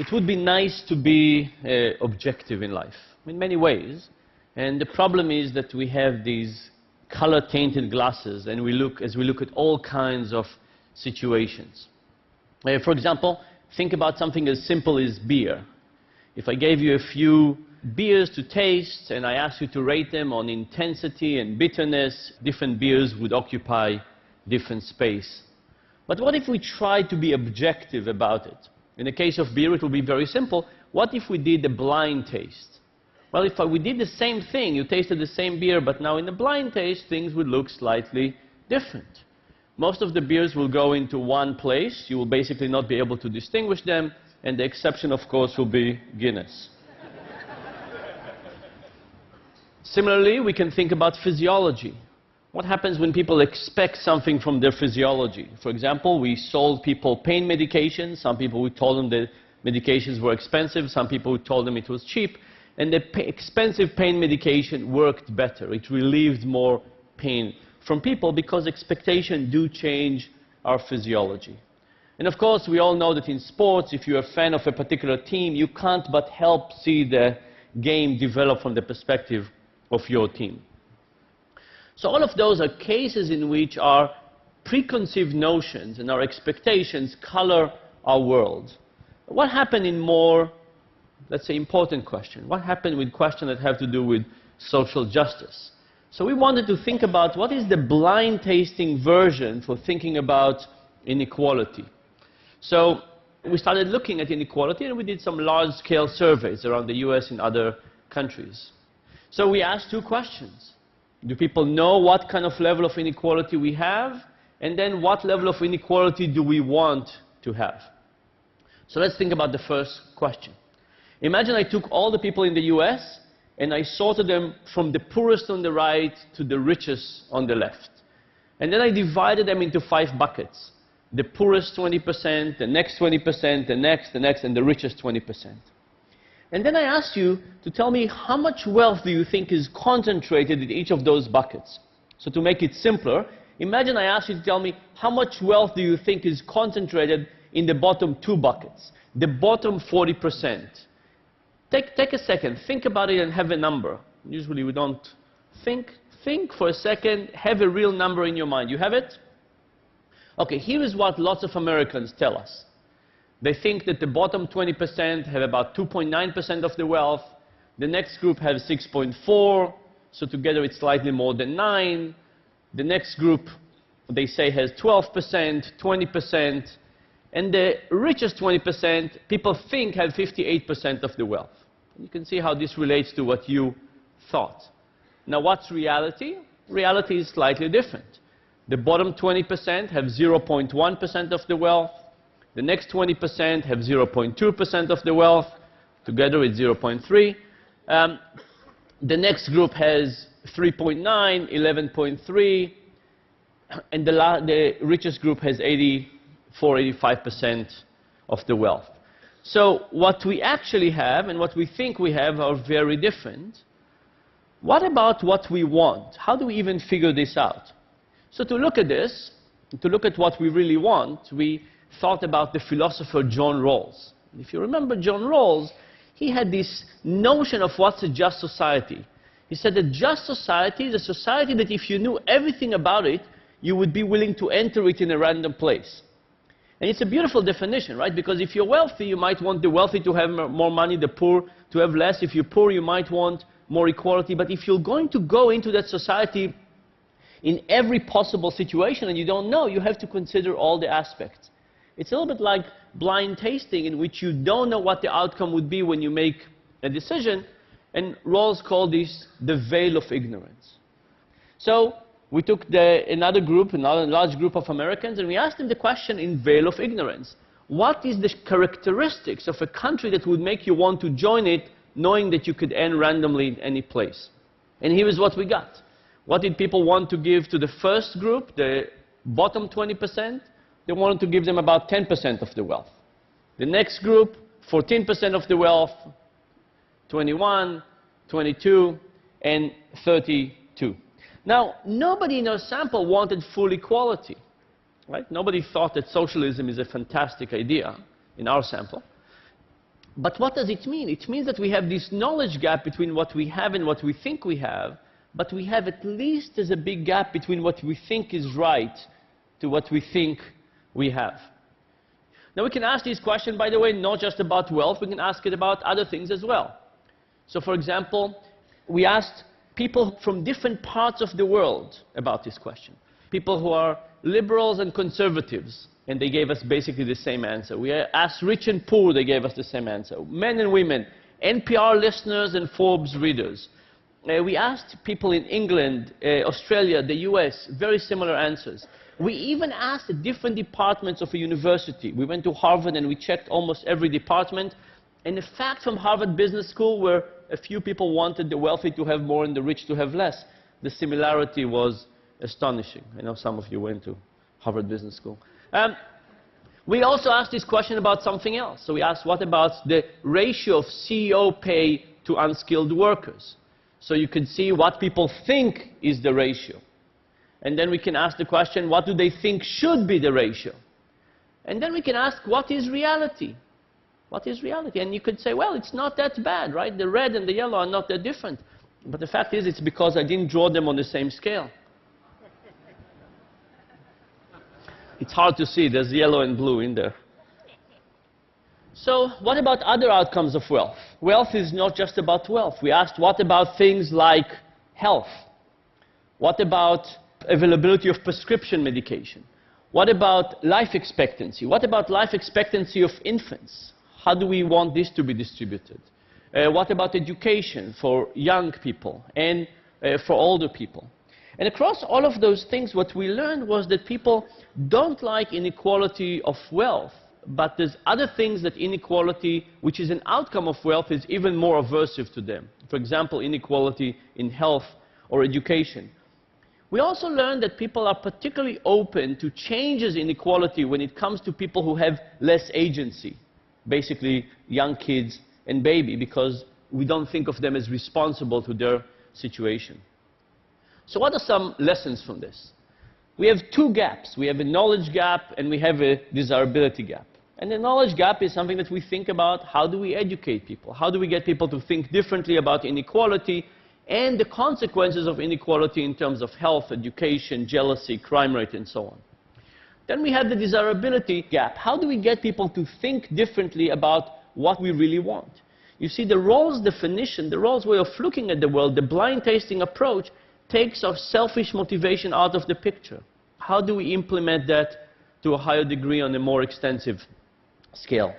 It would be nice to be objective in life, in many ways. And the problem is that we have these color-tainted glasses, and as we look at all kinds of situations. For example, think about something as simple as beer. If I gave you a few beers to taste, and I asked you to rate them on intensity and bitterness, different beers would occupy different space. But what if we try to be objective about it? In the case of beer, it will be very simple. What if we did a blind taste? Well, if we did the same thing, you tasted the same beer, but now in a blind taste, things would look slightly different. Most of the beers will go into one place. You will basically not be able to distinguish them, and the exception, of course, will be Guinness. Similarly, we can think about physiology. What happens when people expect something from their physiology? For example, we sold people pain medications. Some people, we told them that medications were expensive. Some people, we told them it was cheap. And the expensive pain medication worked better. It relieved more pain from people because expectations do change our physiology. And of course, we all know that in sports, if you're a fan of a particular team, you can't but help see the game develop from the perspective of your team. So all of those are cases in which our preconceived notions and our expectations color our world. What happened in more, let's say, important questions? What happened with questions that have to do with social justice? So we wanted to think about what is the blind tasting version for thinking about inequality. So we started looking at inequality, and we did some large-scale surveys around the US and other countries. So we asked two questions. Do people know what kind of level of inequality we have? And then what level of inequality do we want to have? So let's think about the first question. Imagine I took all the people in the US and I sorted them from the poorest on the right to the richest on the left. And then I divided them into 5 buckets. The poorest 20%, the next 20%, the next, and the richest 20%. And then I asked you to tell me how much wealth do you think is concentrated in each of those buckets. So to make it simpler, imagine I asked you to tell me how much wealth do you think is concentrated in the bottom 2 buckets, the bottom 40%. Take a second, think about it and have a number. Usually we don't think. Think for a second, have a real number in your mind. You have it? Okay, here is what lots of Americans tell us. They think that the bottom 20% have about 2.9% of the wealth. The next group has 6.4, so together it's slightly more than 9. The next group, they say, has 12%, 20. And the richest 20%, people think, have 58% of the wealth. You can see how this relates to what you thought. Now, what's reality? Reality is slightly different. The bottom 20% have 0.1% of the wealth. The next 20% have 0.2% of the wealth. Together it's 0.3. The next group has 3.9, 11.3. And the richest group has 85% of the wealth. So what we actually have and what we think we have are very different. What about what we want? How do we even figure this out? So to look at this, to look at what we really want, we thought about the philosopher John Rawls. If you remember John Rawls, he had this notion of what's a just society. He said a just society is a society that if you knew everything about it, you would be willing to enter it in a random place. And it's a beautiful definition, right? Because if you're wealthy, you might want the wealthy to have more money, the poor to have less. If you're poor, you might want more equality. But if you're going to go into that society in every possible situation and you don't know, you have to consider all the aspects. It's a little bit like blind tasting, in which you don't know what the outcome would be when you make a decision. And Rawls called this the veil of ignorance. So we took another large group of Americans, and we asked them the question in veil of ignorance. What is the characteristics of a country that would make you want to join it, knowing that you could end randomly in any place? And here is what we got. What did people want to give to the first group, the bottom 20%? They wanted to give them about 10% of the wealth. The next group, 14% of the wealth, 21, 22, and 32. Now, nobody in our sample wanted full equality, right? Nobody thought that socialism is a fantastic idea in our sample. But what does it mean? It means that we have this knowledge gap between what we have and what we think we have, but we have at least as a big gap between what we think is right to what we think we have. Now we can ask this question, by the way, not just about wealth, we can ask it about other things as well. So for example, we asked people from different parts of the world about this question. People who are liberals and conservatives, and they gave us basically the same answer. We asked rich and poor, they gave us the same answer. Men and women, NPR listeners and Forbes readers. We asked people in England, Australia, the US, very similar answers. We even asked different departments of a university. We went to Harvard and we checked almost every department. And the fact from Harvard Business School, where a few people wanted the wealthy to have more and the rich to have less, the similarity was astonishing. I know some of you went to Harvard Business School. We also asked this question about something else. So we asked, what about the ratio of CEO pay to unskilled workers? So you can see what people think is the ratio. And then we can ask the question, what do they think should be the ratio? And then we can ask, what is reality? What is reality? And you could say, well, it's not that bad, right? The red and the yellow are not that different. But the fact is, it's because I didn't draw them on the same scale. It's hard to see. There's yellow and blue in there. So what about other outcomes of wealth? Wealth is not just about wealth. We asked, what about things like health? What about availability of prescription medication? What about life expectancy? What about life expectancy of infants? How do we want this to be distributed? What about education for young people and for older people? And across all of those things, what we learned was that people don't like inequality of wealth, but there's other things that inequality, which is an outcome of wealth, is even more aversive to them. For example, inequality in health or education. We also learned that people are particularly open to changes in inequality when it comes to people who have less agency, basically young kids and baby, because we don't think of them as responsible to their situation. So what are some lessons from this? We have two gaps. We have a knowledge gap and we have a desirability gap. And the knowledge gap is something that we think about, how do we educate people? How do we get people to think differently about inequality and the consequences of inequality in terms of health, education, jealousy, crime rate, and so on. Then we have the desirability gap. How do we get people to think differently about what we really want? You see, the roles definition, the roles way of looking at the world, the blind tasting approach, takes our selfish motivation out of the picture. How do we implement that to a higher degree on a more extensive scale?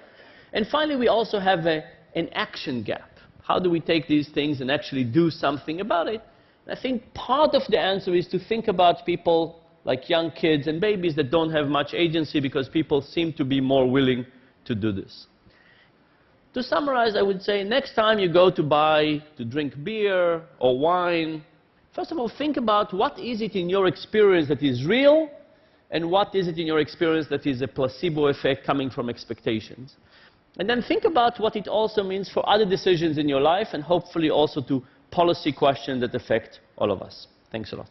And finally, we also have an action gap. How do we take these things and actually do something about it? And I think part of the answer is to think about people like young kids and babies that don't have much agency, because people seem to be more willing to do this. To summarize, I would say next time you go to drink beer or wine, first of all, think about what is it in your experience that is real and what is it in your experience that is a placebo effect coming from expectations. And then think about what it also means for other decisions in your life and hopefully also to policy questions that affect all of us. Thanks a lot.